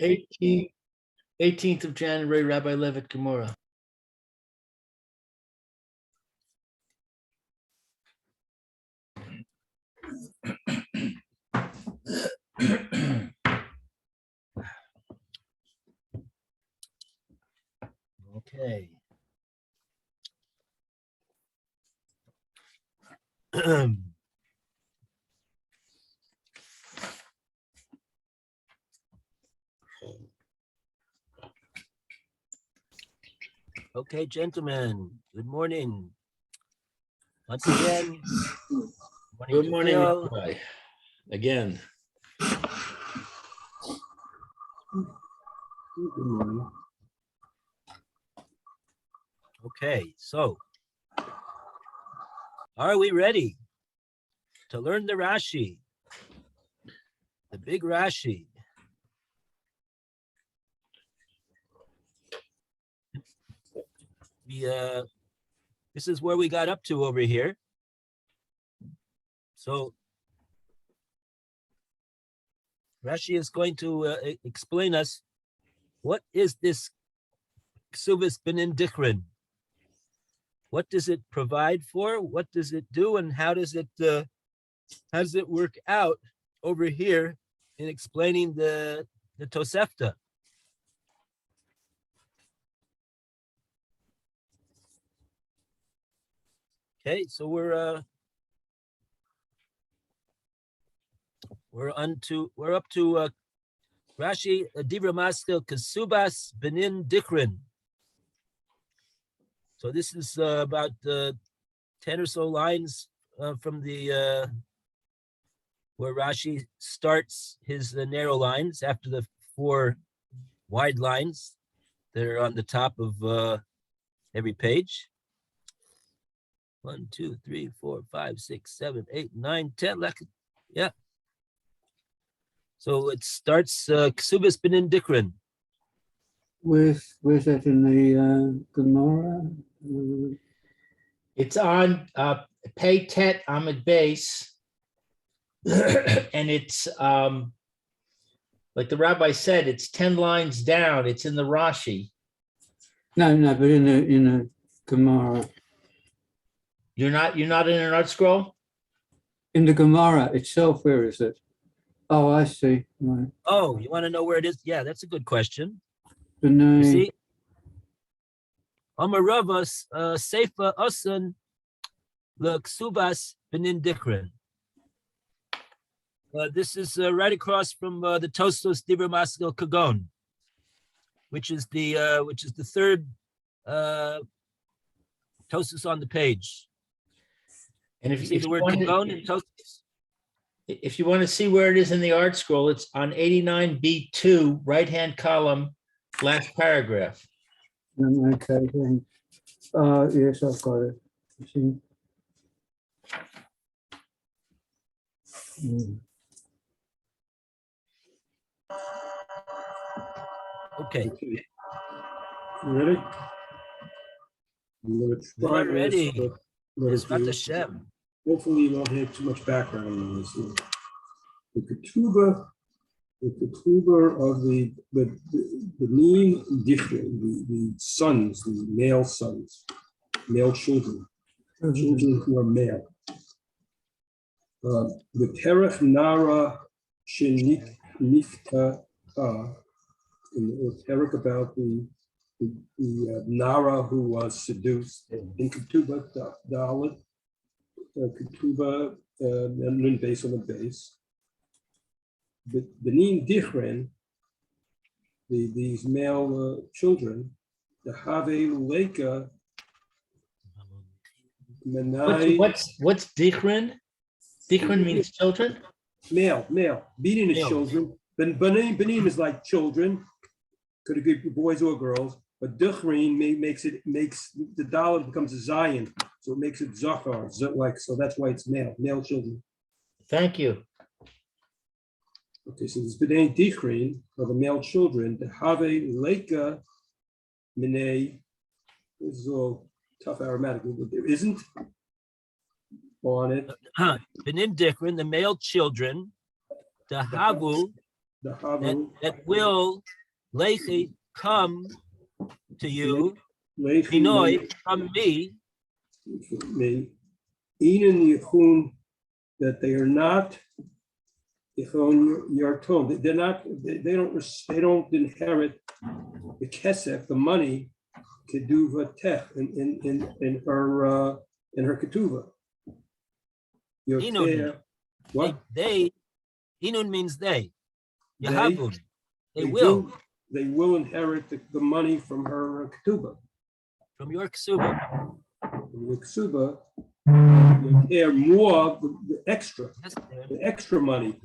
18th of January, Rabbi Levitt, Gemora. Okay. Okay, gentlemen, good morning. Once again, Good morning, Phil. Rabbi. Again. Good morning. Okay, so are we ready to learn the Rashi? The big Rashi. This is where we got up to over here. So Rashi is going to explain us what is this Ksubis Benin Dikrin? What does it provide for? What does it do? And how does it work out over here in explaining the Tosefta? Okay, so we're up to Rashi Divra Maskil Kasubas Benin Dikrin. So this is about 10 or so lines from the where Rashi starts his narrow lines after the 4 wide lines that are on the top of every page. 1, 2, 3, 4, 5, 6, 7, 8, 9, 10. Yeah. So it starts Ksubis Benin Dikrin. Where's that in the Gemora? It's on Pei Tet Amid Base. And it's like the rabbi said, it's 10 lines down. It's in the Rashi. No, but in the Gemara. You're not in an art scroll? In the Gemara itself, where is it? Oh, I see. Right. Oh, you want to know where it is? Yeah, that's a good question. Benay. You see? Amaravas Seifa Asan L'Ksubas Benin Dikrin. This is right across from the Tostos Divra Maskil Kagon, which is the third Tostos on the page. And if you see the word Kagon in Tostos, if you want to see where it is in the art scroll, it's on 89B2, right-hand column, last paragraph. Okay, thanks. Yes, I've got it. You see? Okay. You ready? We're ready. It's not the Shem. Hopefully you won't hear too much background noise. The ketubah of the mean different, the sons, the male sons, male children, children who are male. The terech nara shenifta, in the terech about the nara who was seduced in ketubah dalit, ketubah nun base on the base. But Benin Dichren, these male children, the Have Leka Menai. What's Dichren? Dichren means children? Male. Benin is children. Benin is like children. Could be boys or girls. But Dichren makes the dollar becomes a Zion. So it makes it Zachar. So that's why it's male children. Thank you. Okay, so this B'nai Dichrin are the male children. The Have Leka Minei. This is all tough aromatic, but there isn't on it. Benin Dikrin, the male children. The Havu The Havu, that will lechi come to you, Lechi, minoi, from me, me, Inen Yichun, that they are not Yichun Yarton. They're not. They don't inherit the kesef, the money, keduva tech in her ketuva. Inun. What? They, inun means they. They- Yahavun. They will, They will inherit the money from her ketuba. from your ksuba. The ketuba, they're more the extra. Yes, The extra money,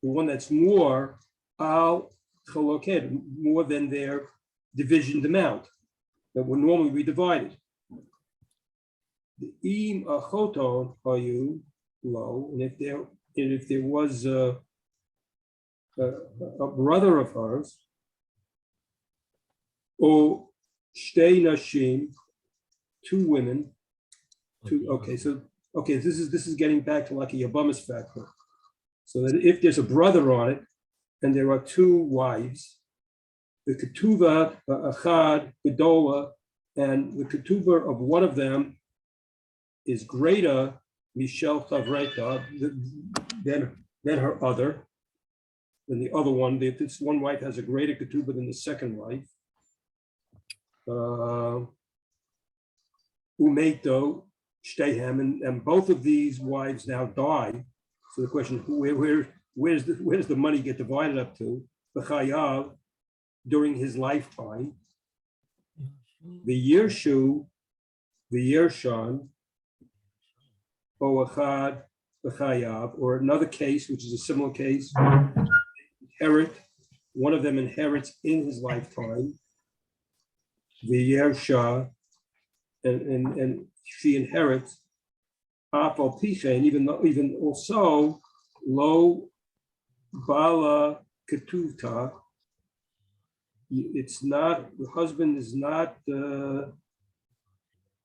the one that's more al chaloked, more than their divisioned amount that would normally be divided. The im achoton are you low, and if there was a brother of hers, or shtei nashim, two women, this is getting back to like a Yabamis factor. So that if there's a brother on it, and there are two wives, the ketuva achad gedola, and the ketuva of one of them is greater mishel chavreta than her other, than the other one. This one wife has a greater ketuba than the second wife. Umeito shtehem, and both of these wives now die. So the question is, where's the money get divided up to? B'chayav, during his lifetime. The Yershu, the Yershan, Bo'achad, B'chayav, or another case, which is a similar case, one of them inherits in his lifetime. The Yersha, and she inherits. And even also lo bala ketuvta, it's not, the husband is not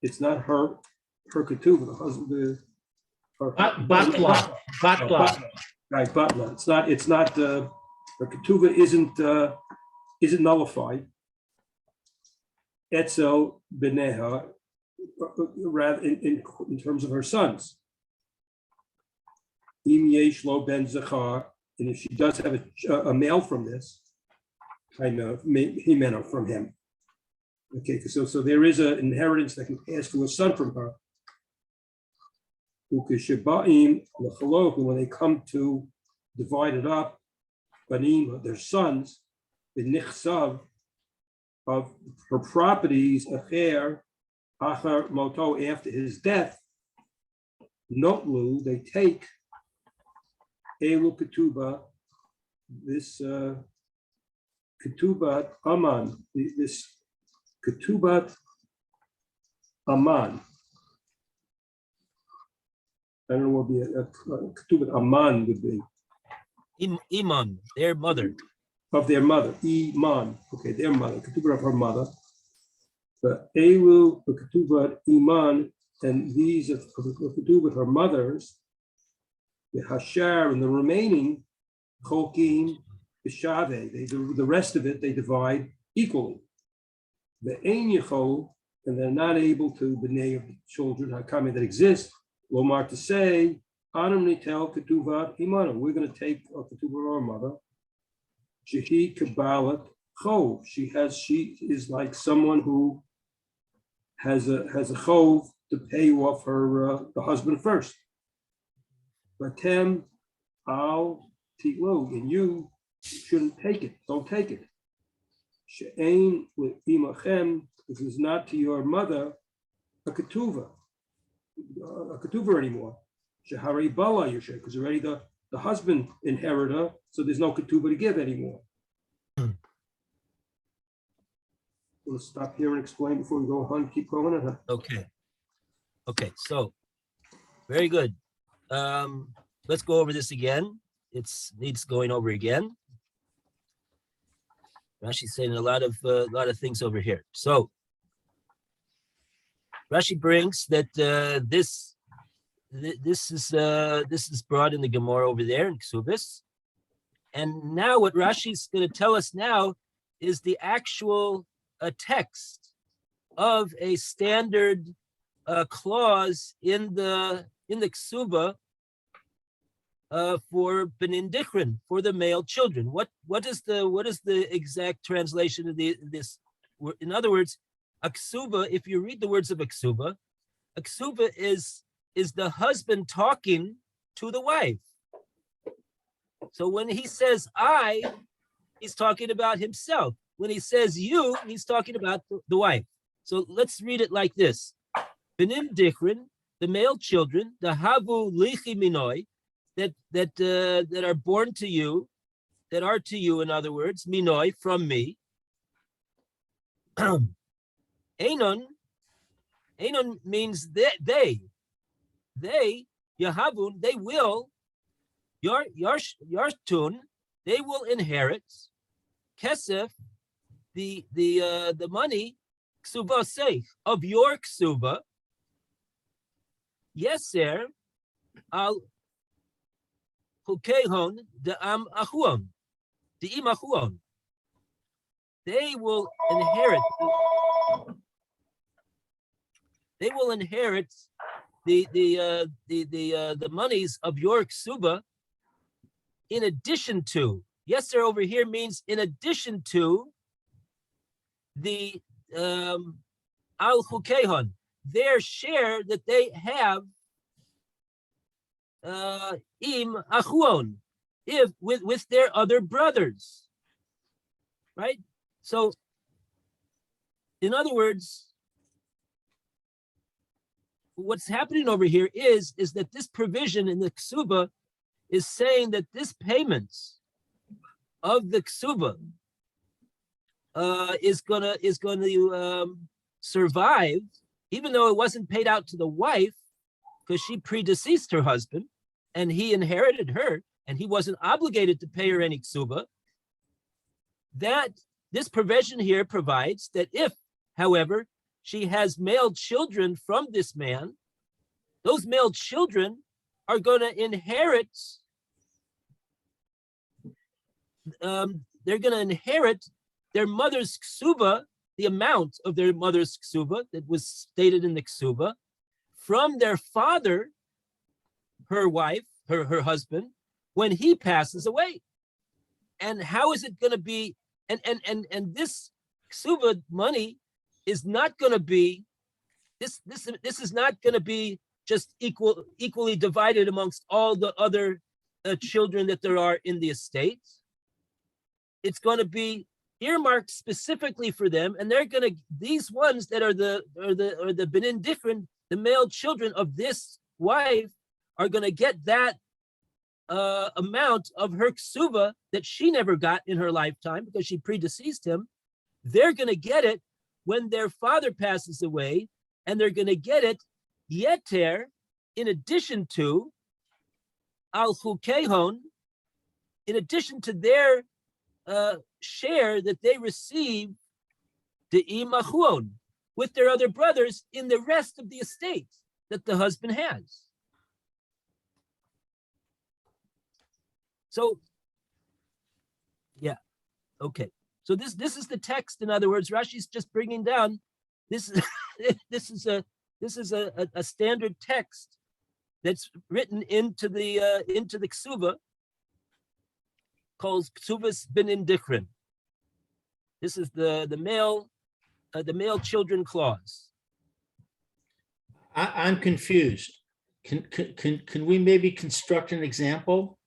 it's not her ketuva, the husband Batla. Right, batla. It's not her ketuva isn't nullified. Etzel beneha, rather in terms of her sons. Im yesh lo ben zachar, and if she does have a male from this, I know himeno from him. Okay, so there is an inheritance that can pass to a son from her. Ukeshabaim lechaloch, when they come to divide it up, banim, their sons, the nichsav of her properties, acher achar moto, after his death, notlu, they take elu ketuba, this ketubat aman, this ketubat aman. I don't know what a ketubat aman would be. Iman, their mother. Of their mother, iman. Okay, their mother, ketubat of her mother. The elu, the ketubat iman, and these of the ketubat her mothers, the hashar and the remaining chokim b'shaveh, the rest of it they divide equally. The ein yichol, and they're not able to b'nei of the children hakami that exist. Lomar, to say, Adam nitel ketuvat imanu. We're going to take a ketuvat of our mother. Shehi kabbalat chov. She is like someone who has a chov to pay off her the husband first. Batem al titlo, and you shouldn't take it. Don't take it. She'ain imachem, if it's not to your mother, a ketuva anymore. Shehari bala yushe, because already the husband inherited her, so there's no ketuva to give anymore. We'll stop here and explain before we go on. Keep going. Okay, so very good. Let's go over this again. It needs going over again. Rashi's saying a lot of things over here. So Rashi brings that this is brought in the Gemora over there in Ksubis, And now what Rashi's going to tell us now is the actual text of a standard clause in the ksuba for benin dichrin, for the male children. What is the exact translation of this? In other words, a ksuba, if you read the words of a ksuba is the husband talking to the wife. So when he says I, he's talking about himself. When he says you, he's talking about the wife. So let's read it like this. Benin dichrin, the male children, the havu lichi minoi, that are born to you, that are to you, in other words, minoi, from me. Einon means they, Yahavun, they will, Yartun, they will inherit kesef, the money, ksuba seich, of your ksuba, yeser al hukehon de am achuon, de im achuon. They will inherit. They will inherit the monies of your ksuba in addition to. Yes, sir, over here means in addition to the al chukehon, their share that they have im achuon, if with their other brothers, right? So, in other words, what's happening over here is that this provision in the ksuba is saying that this payment of the ksuba is gonna survive, even though it wasn't paid out to the wife because she predeceased her husband and he inherited her and he wasn't obligated to pay her any ksuba. That this provision here provides that if, however, she has male children from this man, those male children are going to inherit, they're going to inherit their mother's ksuba, the amount of their mother's ksuba that was stated in the ksuba, from their father, her wife, her husband, when he passes away. And how is it going to be? And this ksuba money is not going to be, this is not going to be just equally divided amongst all the other children that there are in the estate. It's going to be earmarked specifically for them, and they're going to, these ones that are the benin dichrin, the male children of this wife, are going to get that amount of her ksuba that she never got in her lifetime because she predeceased him. They're going to get it when their father passes away, and they're going to get it yeter, in addition to al chukehon, in addition to their share that they receive the imachuon with their other brothers in the rest of the estate that the husband has. So, yeah, okay. So this is the text. In other words, Rashi's just bringing down this. This is a standard text that's written into the ksuba called ksuvas benin dichrin. This is the male children clause. I'm confused. Can we maybe construct an example?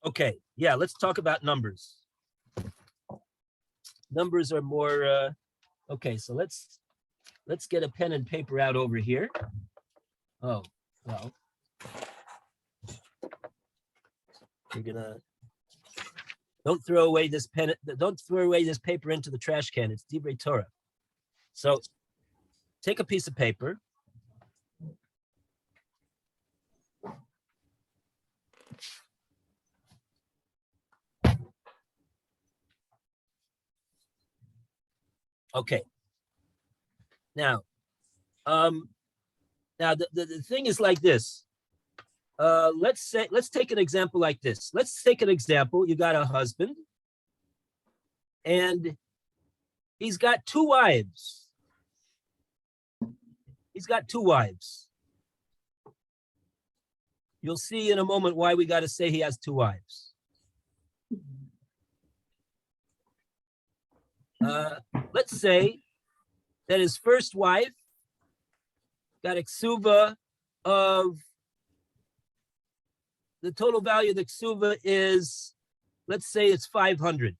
Okay, yeah, let's talk about numbers. Numbers are more, okay, so let's get a pen and paper out over here. Oh, well. You're gonna, don't throw away this pen, don't throw away this paper into the trash can, it's Divrei Torah. So take a piece of paper. Okay. Now the thing is like this. let's take an example like this. Let's take an example. You got a husband and he's got two wives. He's got two wives. You'll see in a moment why we got to say he has two wives. Let's say that his first wife got a ksuva of, the total value of the ksuva is, let's say it's 500.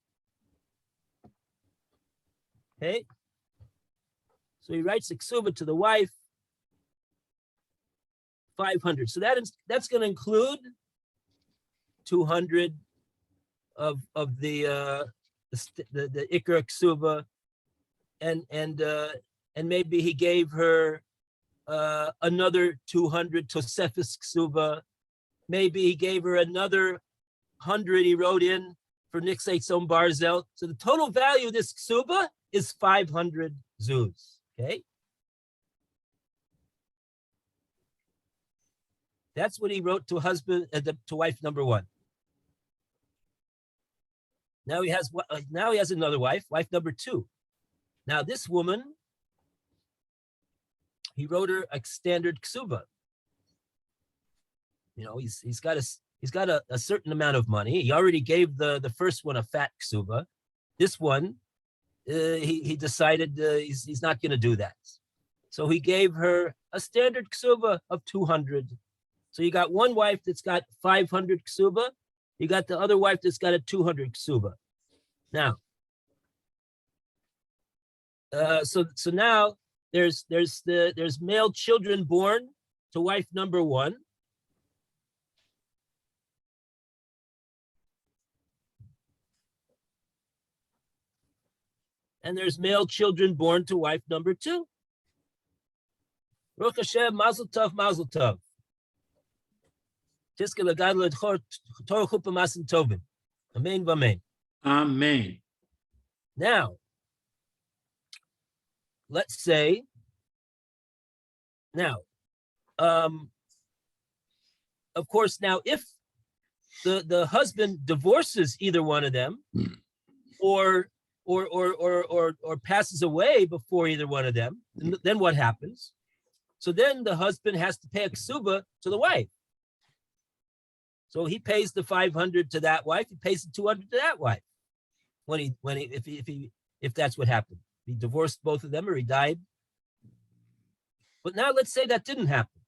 Okay. So he writes a ksuva to the wife, 500. So that's going to include 200 of the ikra ksuva, and maybe he gave her another 200 tosefis ksuva. Maybe he gave her another 100 he wrote in for nixay tzom barzel. So the total value of this ksuba is 500 zuz. Okay. That's what he wrote to husband, to wife number one. Now he has another wife, wife number two. Now this woman, he wrote her a standard ksuba. You know, he's got a certain amount of money. He already gave the first one a fat ksuba. This one, he decided he's not going to do that. So he gave her a standard ksuba of 200. So you got one wife that's got 500 ksuba. You got the other wife that's got a 200 ksuba. Now, so now there's male children born to wife number one. And there's male children born to wife number two. Baruch Hashem, mazel tov, mazel tov. Tiske l'gadol et Torah chuppah masim tovim. Amen v'amen. Amen. Now, let's say, of course, now if the husband divorces either one of them, or passes away before either one of them, then what happens? So then the husband has to pay a ksuba to the wife. So he pays the 500 to that wife, he pays the 200 to that wife. If that's what happened. He divorced both of them or he died. But now let's say that didn't happen.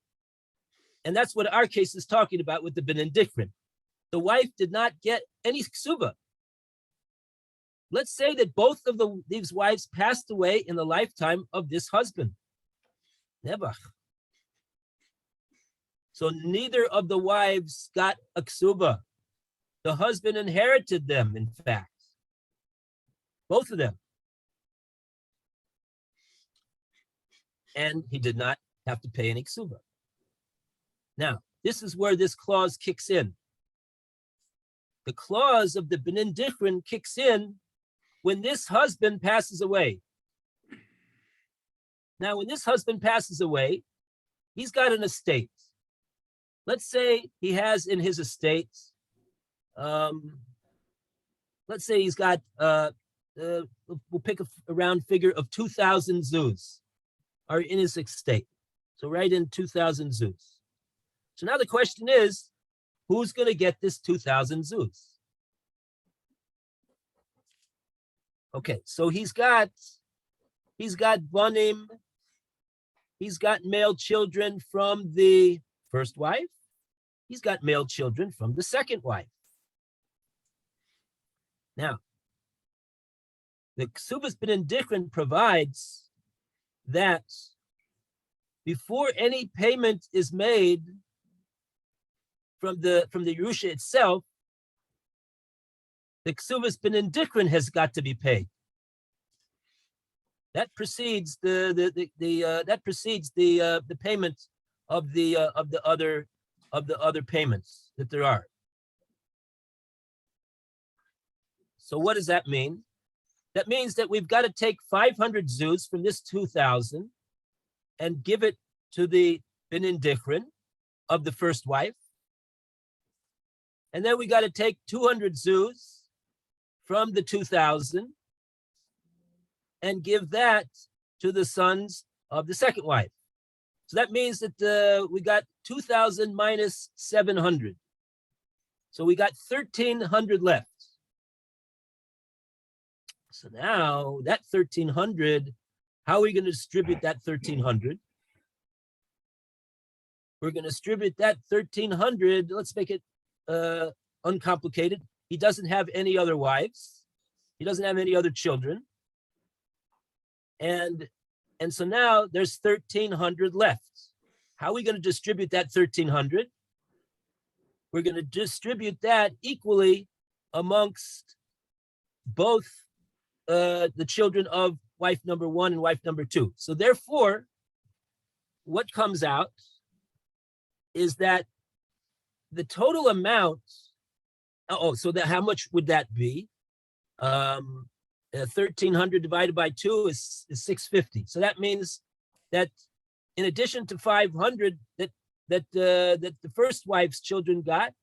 And that's what our case is talking about with the benedictrin. The wife did not get any ksuba. Let's say that both of these wives passed away in the lifetime of this husband. Nebuch. So neither of the wives got a ksuba. The husband inherited them, in fact. Both of them. And he did not have to pay any ksuba. Now, this is where this clause kicks in. The clause of the benedictrin kicks in when this husband passes away. Now, when this husband passes away, he's got an estate. Let's say he has in his estate, let's say he's got, we'll pick a round figure of 2,000 zuz are in his estate. So write in 2,000 zuz. So now the question is, who's going to get this 2,000 zuz? Okay, so he's got banim, he's got male children from the first wife, he's got male children from the second wife. Now, the Ksubas benedictrin provides that before any payment is made from the Yerusha itself, the Ksubas benedictrin has got to be paid. That precedes the payment of the other payments that there are. So what does that mean? That means that we've got to take 500 zuz from this 2,000 and give it to the benedictrin of the first wife, And then we got to take 200 zuz from the 2,000 and give that to the sons of the second wife. So that means that we got 2,000 minus 700. So we got 1,300 left. So now that 1,300, how are we going to distribute that 1,300? We're going to distribute that 1,300. Let's make it uncomplicated. He doesn't have any other wives. He doesn't have any other children. And so now there's 1,300 left. How are we going to distribute that 1,300? We're going to distribute that equally amongst both the children of wife number 1 and wife number 2. So therefore, what comes out is that the total amount, so that how much would that be? 1,300 divided by 2 is 650. So that means that in addition to 500 that the first wife's children got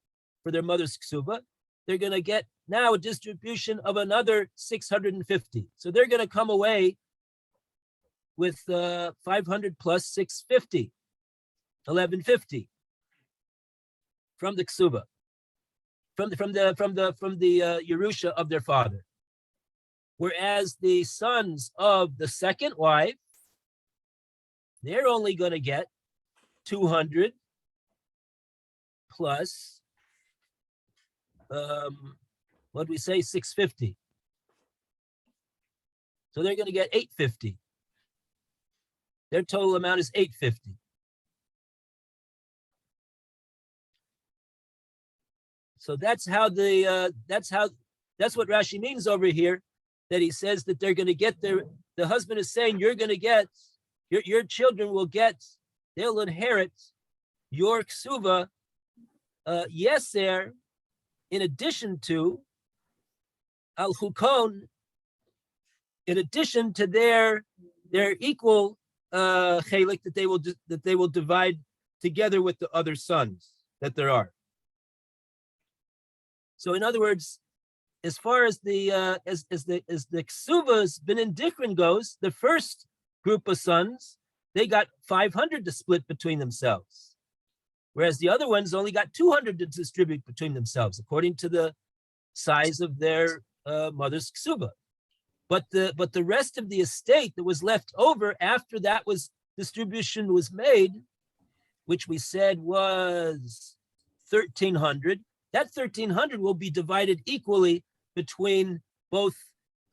for their mother's ksuba, they're going to get now a distribution of another 650. So they're going to come away with 500 plus 650, 1,150 from the ksuba, from the Yerusha of their father. Whereas the sons of the second wife, they're only going to get 200 plus, what do we say, 650. So they're going to get 850. Their total amount is 850. So that's what Rashi means over here, that he says that they're going to get the husband is saying, you're going to get, your children will get, they'll inherit your ksuva, yeser, in addition to al hukon, in addition to their equal chelik that they will divide together with the other sons that there are. So in other words, as far as the ksuva's binin dikrin goes, the first group of sons, they got 500 to split between themselves, whereas the other ones only got 200 to distribute between themselves, according to the size of their mother's ksuva. But the rest of the estate that was left over after that distribution was made, which we said was 1,300. That 1,300 will be divided equally between both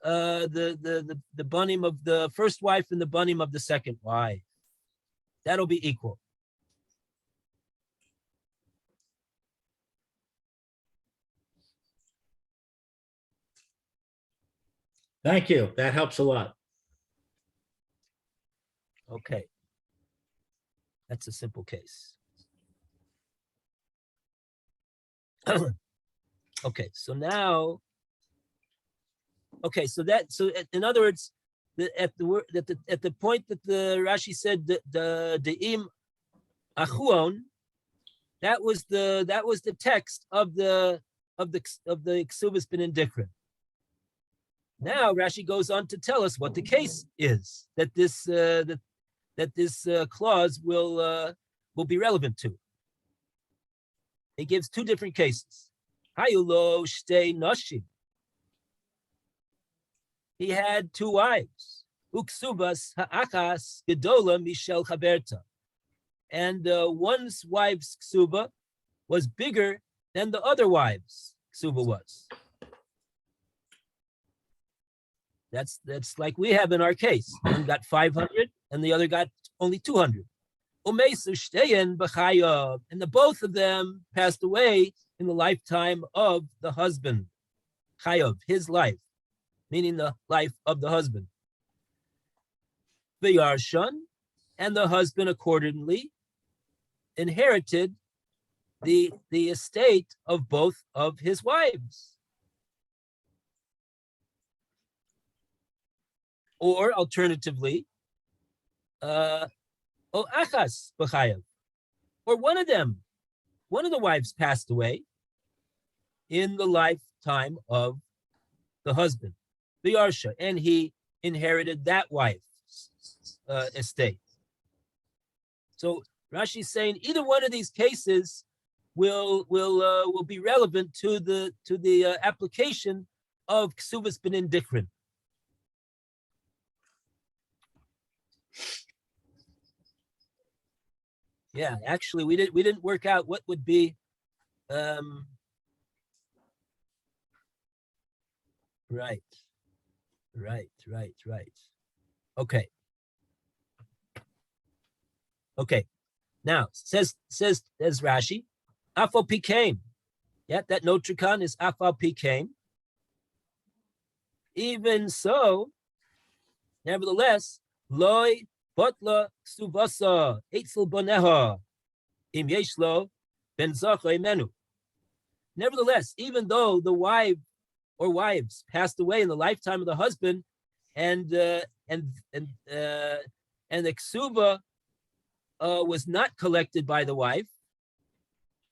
the banim of the first wife and the banim of the second wife. That'll be equal. Thank you. That helps a lot. Okay. That's a simple case. Okay, so now, so in other words, at the point that the Rashi said that the im achuon, that was the text of the ksuvas binin dikrin. Now Rashi goes on to tell us what the case is that this clause will be relevant to. He gives two different cases. Hayulo shtei nashim. He had two wives. Uksubas ha'achas gedola mishel chaberta. And one wife's ksuba was bigger than the other wife's ksuba was. That's like we have in our case. One got 500 and the other got only 200. And the both of them passed away in the lifetime of the husband. Chayav, his life, meaning the life of the husband. V'yarshan, and the husband accordingly inherited the estate of both of his wives. Or alternatively, achas b'chayav, or one of the wives passed away, in the lifetime of the husband, the Yarsha, and he inherited that wife's estate. So Rashi's saying either one of these cases will be relevant to the application of Ksuvas Benin Dikrin. Yeah, actually, we didn't work out what would be right. Okay. Now says as Rashi, Afal Pikaim. Yeah, that notricon is Afal Pikaim. Even so, nevertheless, Loi Botla Ksuvasa Eitzel Boneha Im Yeshlo Ben Zacha Imenu. Nevertheless, even though the wife or wives passed away in the lifetime of the husband, and the ksuba was not collected by the wife,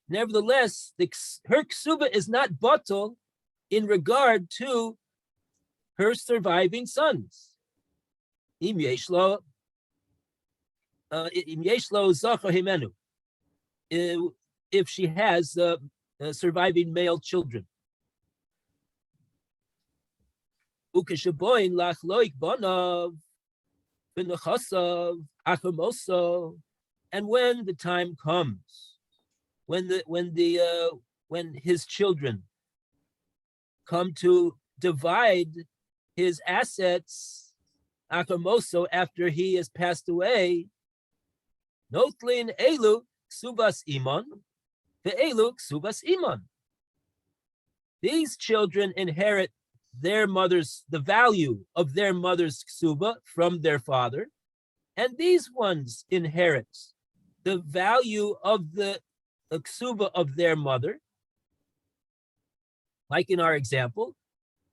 nevertheless, her ksuba is not bottle in regard to her surviving sons. Im yeshlo zacha himenu, if she has surviving male children. Ukeshaboin lach loik bonav v'nechasav achamoso, and when the time comes, when his children come to divide his assets, achamoso, after he has passed away, notlin elu ksubas iman ve'elu ksubas iman. These children inherit the value of their mother's ksuba from their father, and these ones inherit the value of the ksuba of their mother. Like in our example,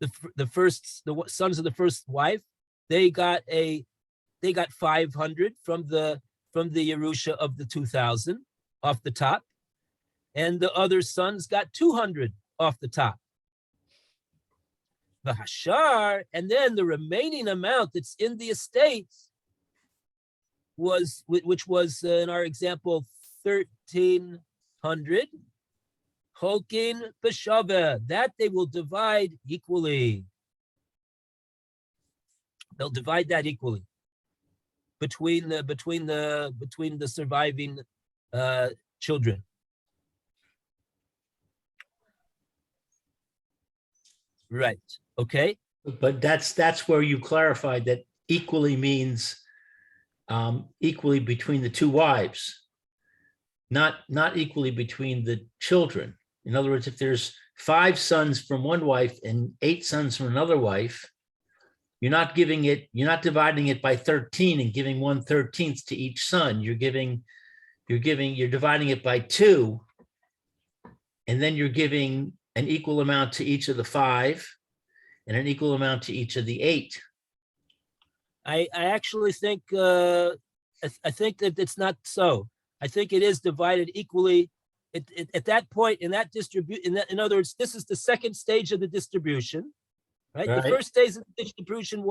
the sons of the first wife, they got 500 from the Yerusha of the 2,000 off the top, and the other sons got 200 off the top. The hashar, and then the remaining amount that's in the estate which was in our example 1,300. Cholkin b'shava, that they will divide equally. They'll divide that equally between the surviving children. Right. Okay. But that's where you clarified that equally means equally between the two wives, not equally between the children. In other words, if there's 5 sons from one wife and 8 sons from another wife, you're not dividing it by 13 and giving 1/13 to each son. You're dividing it by 2, and then you're giving an equal amount to each of the 5 and an equal amount to each of the 8. I actually think I think that it's not so. I think it is divided equally. At that point in that distribution, in other words, this is the second stage of the distribution, right? The first stage of the distribution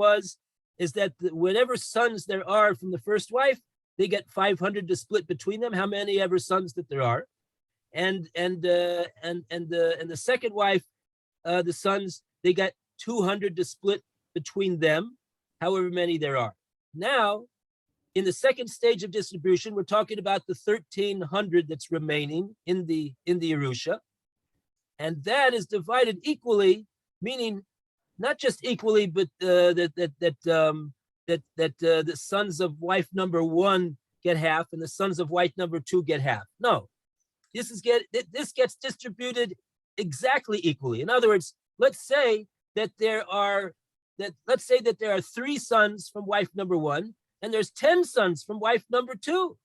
is that whatever sons there are from the first wife, they get 500 to split between them, how many ever sons that there are, and the second wife, the sons, they get 200 to split between them, however many there are. Now, in the second stage of distribution, we're talking about the 1,300 that's remaining in the Yerusha, and that is divided equally, meaning not just equally, but that the sons of wife number 1 get half, and the sons of wife number 2 get half. No, this gets distributed exactly equally. In other words, let's say that there are 3 sons from wife number 1, and there's 10 sons from wife number 2.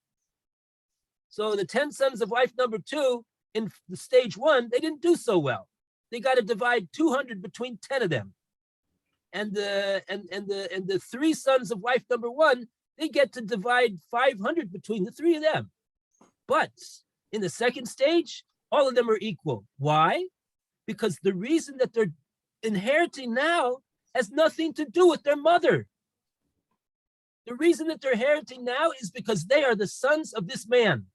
So the 10 sons of wife number 2 in the stage 1, they didn't do so well. They got to divide 200 between 10 of them. And the 3 sons of wife number 1, they get to divide 500 between the 3 of them. But in the second stage, all of them are equal. Why? because the reason that they're inheriting now has nothing to do with their mother. The reason that they're inheriting now is because they are the sons of this man,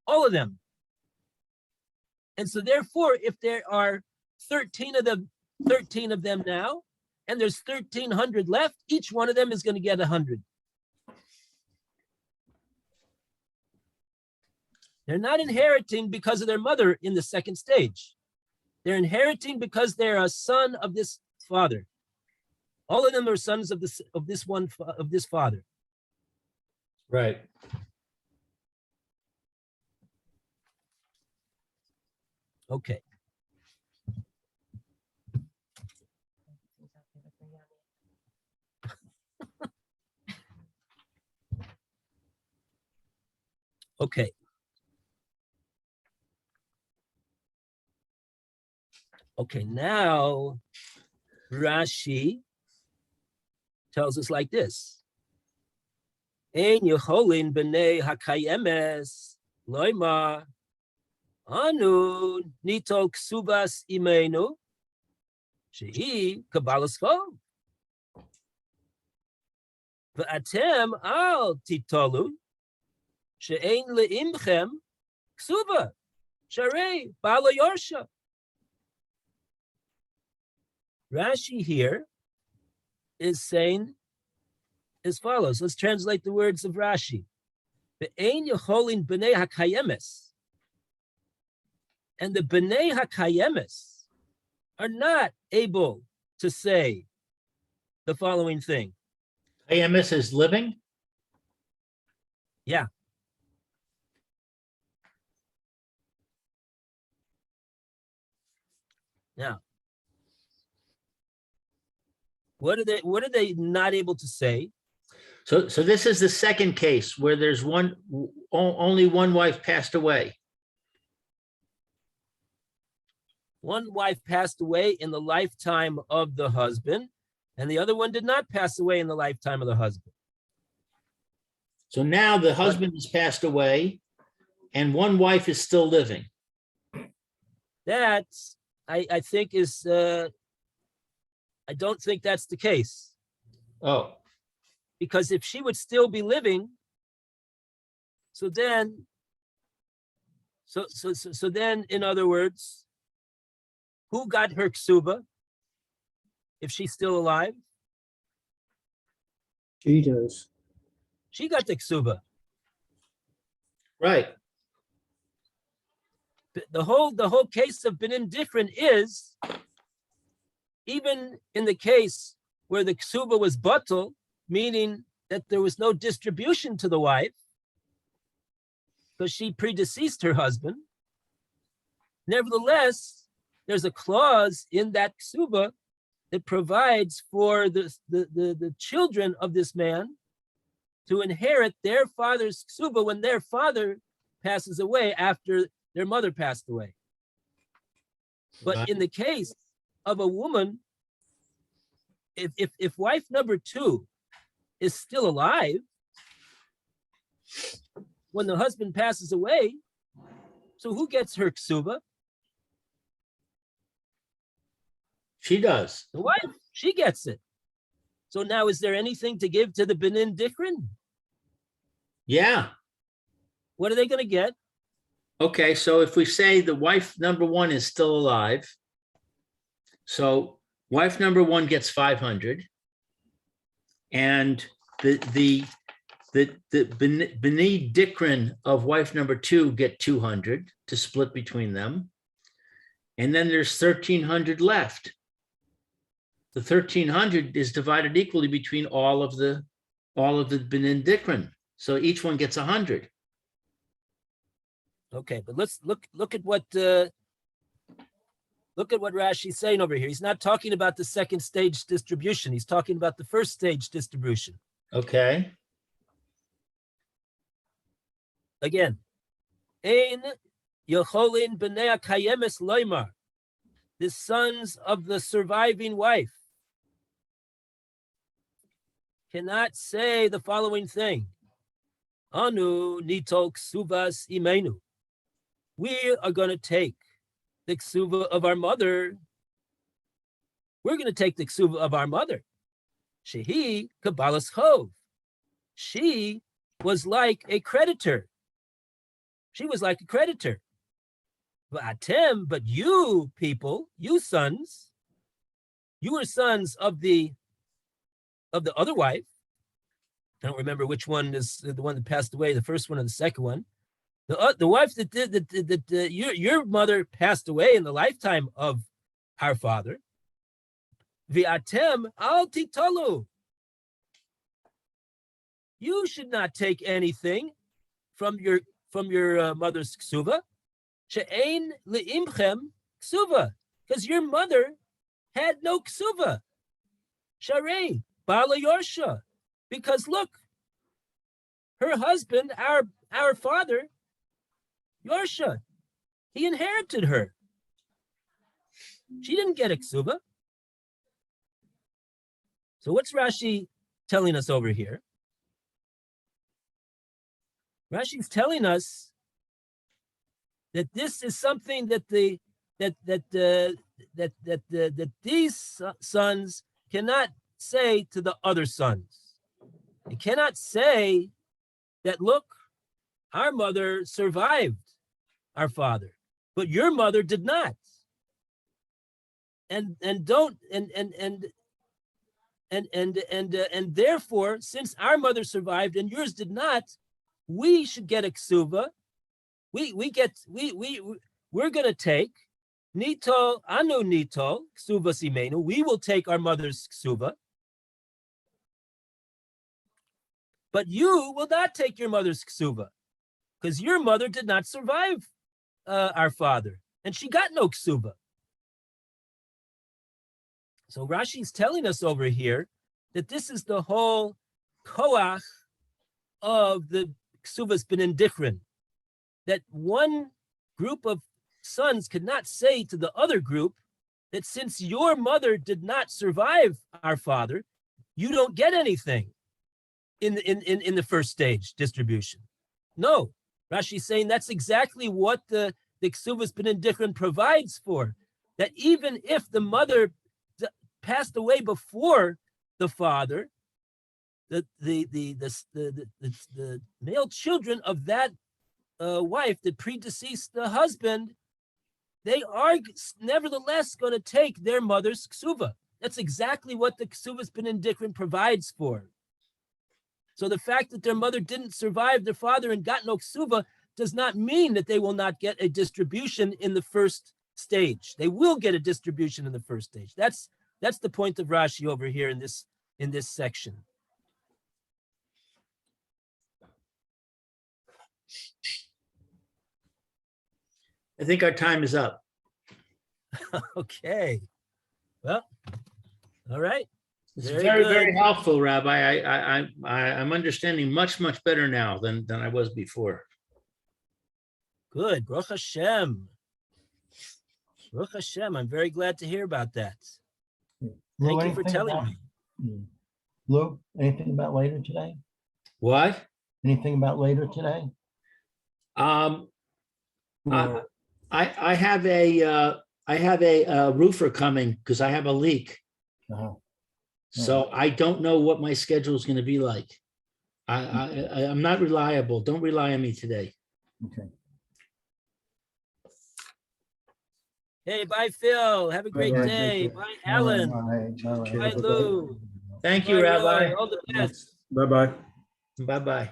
all of them. And so therefore, if there are 13 of them now, and there's 1,300 left, each one of them is going to get 100. They're not inheriting because of their mother in the second stage. They're inheriting because they're a son of this father. All of them are sons of this father. Right. Okay. Okay. Okay, now Rashi tells us like this. Ein yecholin b'nei hakayemes loima anu nitol ksubas imenu shehi kabbalas chol. V'atem al titolu she'ein le'imchem ksuba sharei bala yorsha. Rashi here is saying as follows. Let's translate the words of Rashi. Be'ein yecholin b'nei hakayemes. And the b'nei hakayemes are not able to say the following thing. AMS is living? Yeah. Now, what are they not able to say? So this is the second case where there's only one wife passed away. One wife passed away in the lifetime of the husband, and the other one did not pass away in the lifetime of the husband. So now the husband has passed away and one wife is still living. That I think is, I don't think that's the case. Oh, Because if she would still be living, so then, in other words, who got her ksuba if she's still alive? She does. She got the ksuba. right. The whole case of benin different is, even in the case where the ksuba was batul, meaning that there was no distribution to the wife because she predeceased her husband. Nevertheless, there's a clause in that ksuba that provides for the children of this man to inherit their father's ksuba when their father passes away after their mother passed away. But Right. in the case of a woman, if wife number 2 is still alive when the husband passes away, so who gets her ksuba? She does. The wife, she gets it. So now is there anything to give to the benin dikrin? Yeah. What are they going to get? Okay, so if we say the wife number 1 is still alive, so wife number 1 gets 500, and the B'nai Dikrin of wife number 2 get 200 to split between them, and then there's 1,300 left. The 1,300 is divided equally between all of the B'nai Dikrin, so each one gets 100. Okay, but let's look at what Rashi's saying over here. He's not talking about the second stage distribution. He's talking about the first stage distribution. Okay. Again, Ein Yecholin B'nei Kayemes Loimar, the sons of the surviving wife, cannot say the following thing. Anu nitol ksuvas imenu. We are going to take the ksuva of our mother. We're going to take the ksuva of our mother. Shehi kabbalas chov. She was like a creditor. She was like a creditor. But you people, you sons, you were sons of the other wife. I don't remember which one is the one that passed away, the first one or the second one. The wife that your mother passed away in the lifetime of our father. V'atem al titolu. You should not take anything from your mother's ksuva. She'ein le'imchem ksuva, because your mother had no ksuva. Sharei bala yorsha, because look, her husband, our father, Yorsha, he inherited her. She didn't get a ksuva. So what's Rashi telling us over here? Rashi's telling us that this is something that these sons cannot say to the other sons. They cannot say that, look, our mother survived our father, but your mother did not. And therefore, since our mother survived and yours did not, we should get a ksuva. We're gonna take nito anu nito ksuva simenu. We will take our mother's ksuva, but you will not take your mother's ksuva, because your mother did not survive our father, and she got no ksuva. So Rashi's telling us over here that this is the whole koach of the ksuvas b'nin dichrin, that one group of sons could not say to the other group that since your mother did not survive our father, you don't get anything in the first stage distribution. No, Rashi's saying that's exactly what the ksuvas b'nin dichrin provides for, that even if the mother passed away before the father, the male children of that wife that predeceased the husband, they are nevertheless going to take their mother's ksuva. That's exactly what the ksuvas b'nin dichrin provides for. So the fact that their mother didn't survive their father and got no ksuva does not mean that they will not get a distribution in the first stage. They will get a distribution in the first stage. That's the point of Rashi over here in this section. I think our time is up. Okay. Well, all right. It's Very very, good. very helpful, Rabbi. I'm understanding much better now than I was before. Good. Baruch Hashem. Baruch Hashem. I'm very glad to hear about that. Thank you for telling me. Lou, anything about later today? What? Anything about later today? I have a roofer coming because I have a leak. Uh-huh. So I don't know what my schedule is going to be like. I'm not reliable. Don't rely on me today. Okay. Hey, bye, Phil. Have a great Bye-bye. day. Bye, Alan. Bye. Bye, Lou. Thank you, Bye, Rabbi. Roy. All the best. Bye-bye. Bye-bye.